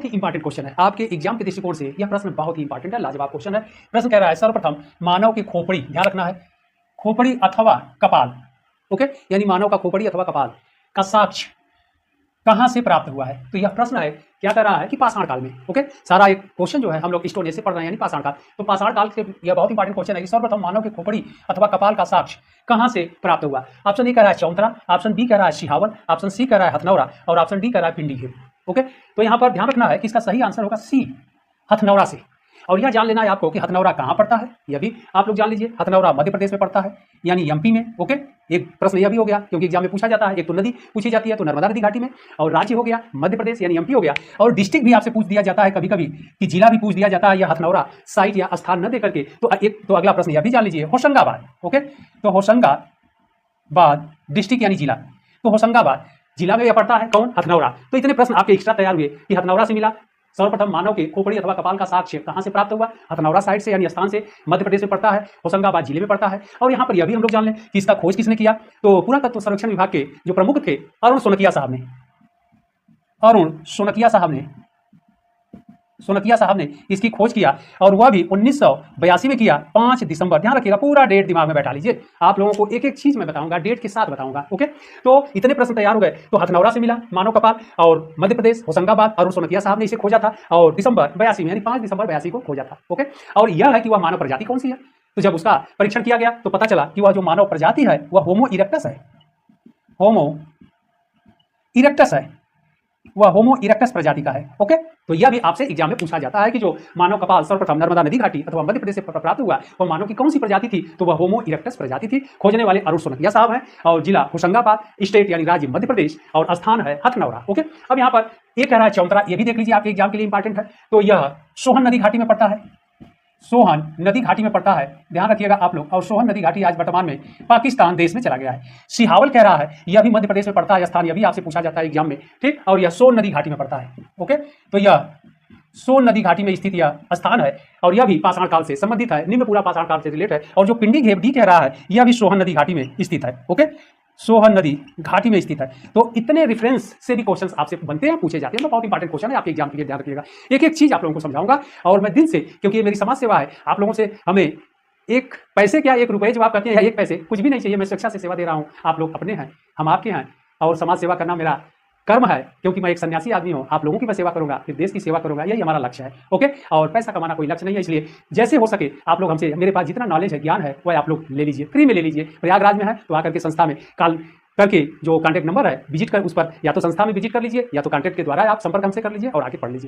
ही important question है आपके exam के दृष्टिकोण से। यह प्रश्न बहुत ही इंपॉर्टेंट है, लाजवाब क्वेश्चन है। प्रश्न कह रहा है सर्वप्रथम मानव की खोपड़ी, ध्यान रखना है, खोपड़ी अथवा कपाल, ओके, यानी मानव का खोपड़ी अथवा कपाल का साक्ष्य कहां से प्राप्त हुआ है। तो यह प्रश्न है, क्या कर रहा है कि पाषाण काल में, ओके। सारा एक क्वेश्चन जो है हम लोग स्टोन से पढ़ रहे हैं, यानी पाषाण काल। तो पाषाण काल से यह बहुत इंपॉर्टेंट क्वेश्चन है कि सर्वप्रथम मानव की खोपड़ी अथवा कपाल का साक्ष्य कहां से प्राप्त हुआ। ऑप्शन ए कह रहा है चौंतरा, ऑप्शन बी कह रहा है सिहावन, ऑप्शन सी कह रहा है हथनौरा और ऑप्शन डी कह रहा है पिंडी घेर, ओके। तो यहां पर ध्यान रखना है कि इसका सही आंसर होगा सी, हथनौरा से। और यह जान लेना है आपको कि हथनौरा कहां पड़ता है, यह भी आप लोग जान लीजिए। हथनौरा मध्य प्रदेश में पड़ता है, यानी एमपी में, ओके। एक प्रश्न यह भी हो गया क्योंकि एग्जाम में पूछा जाता है, एक तो नदी पूछी जाती है तो नर्मदा नदी घाटी में, और राज्य हो गया मध्य प्रदेश यानी एमपी हो गया, और डिस्ट्रिक्ट भी आपसे पूछ दिया जाता है कभी कभी, कि जिला भी पूछ दिया जाता है, या हथनौरा साइट या स्थान न दे करके। तो अगला प्रश्न यह भी जान लीजिए, होशंगाबाद, ओके। तो होशंगाबाद डिस्ट्रिक्ट यानी जिला, तो होशंगाबाद जिला में यह पड़ता है कौन, हथनौरा। तो इतने प्रश्न आपके एक्स्ट्रा तैयार हुए कि हथनौरा से मिला, सर्वप्रथम मानव के खोपड़ी अथवा कपाल का साक्ष्य कहां से प्राप्त हुआ, हथनौरा साइड से यानी स्थान से, मध्य प्रदेश में पड़ता है, होशंगाबाद जिले में पड़ता है। और यहां पर यह भी हम लोग जान लें कि इसका खोज किसने किया। तो पुरातत्व सर्वेक्षण विभाग के जो प्रमुख थे अरुण सोनकिया साहब ने इसकी खोज किया, और वह भी 1982 में किया, 5 दिसंबर। ध्यान रखिएगा, पूरा डेट दिमाग में बैठा लीजिए, आप लोगों को एक एक चीज मैं बताऊंगा, डेट के साथ बताऊंगा, ओके। तो इतने प्रश्न तैयार हो गए। तो हथनौरा से मिला मानव कपाल, और मध्य प्रदेश होशंगाबाद अरुण सोनकिया साहब ने इसे खोजा था, और दिसंबर 82 में यानी 5 दिसंबर 82 को खोजा था, ओके। और यह है कि वह मानव प्रजाति कौन सी है। तो जब उसका परीक्षण किया गया तो पता चला कि वह जो मानव प्रजाति है वह होमो इरेक्टस है, वह होमो इरेक्टस प्रजाति का है, ओके। तो यह भी आपसे एग्जाम में पूछा जाता है कि जो मानव कपाल सर्वप्रथम नर्मदा नदी घाटी अथवा मध्य प्रदेश से प्राप्त हुआ, वह मानव की कौन सी प्रजाति थी। तो वह होमो इरेक्टस प्रजाति थी। खोजने वाले अरुण सोनकिया साहब हैं, और जिला होशंगाबाद, स्टेट यानी राज्य मध्य प्रदेश, और स्थान है हथनौरा, ओके। अब यहाँ पर एक कह रहा है चौंतरा, ये भी देख लीजिए, आपके एग्जाम के लिए इंपॉर्टेंट है। तो यह सोहन नदी घाटी में पड़ता है, सोहन नदी घाटी में पड़ता है, ध्यान रखिएगा आप लोग। और सोहन नदी घाटी आज वर्तमान में पाकिस्तान देश में चला गया है। सिहावल कह रहा है, यह भी मध्य प्रदेश में पड़ता है, स्थान यह भी आपसे पूछा जाता है एग्जाम में, ठीक। और यह सोन नदी घाटी में पड़ता है, ओके। तो यह सोन नदी घाटी में स्थित यह स्थान है, और यह भी पाषाण काल से संबंधित है, निम्न पूरा पाषाण काल से रिलेट है। और जो पिंडी घेर डी कह रहा है, यह भी सोहन नदी घाटी में स्थित है, ओके, सोहन नदी घाटी में स्थित है। तो इतने रेफरेंस से भी क्वेश्चंस आपसे बनते हैं, पूछे जाते हैं। तो बहुत इंपॉर्टेंट क्वेश्चन है आपके एग्जाम के लिए, ध्यान रखिएगा। एक एक चीज आप लोगों को समझाऊंगा, और मैं दिल से, क्योंकि ये मेरी समाज सेवा है, आप लोगों से हमें एक पैसे क्या, 1 रुपये जब आप कहते हैं, या 1 पैसे कुछ भी नहीं चाहिए, मैं शिक्षा से सेवा दे रहा हूँ। आप लोग अपने हैं, हम आपके हैं, और समाज सेवा करना मेरा कर्म है, क्योंकि मैं एक सन्यासी आदमी हूँ। आप लोगों की मैं सेवा करूंगा, फिर देश की सेवा करूंगा, यही हमारा लक्ष्य है, ओके। और पैसा कमाना कोई लक्ष्य नहीं है, इसलिए जैसे हो सके आप लोग हमसे, मेरे पास जितना नॉलेज है, ज्ञान है, वह आप लोग ले लीजिए, फ्री में ले लीजिए। प्रयागराज में है तो आकर के संस्था में कॉल करके जो कॉन्टैक्ट नंबर है विजिट कर, उस पर या तो संस्था में विजिट कर लीजिए, या तो कॉन्टैक्ट के द्वारा आप संपर्क हमसे कर लीजिए और आके पढ़ लीजिए।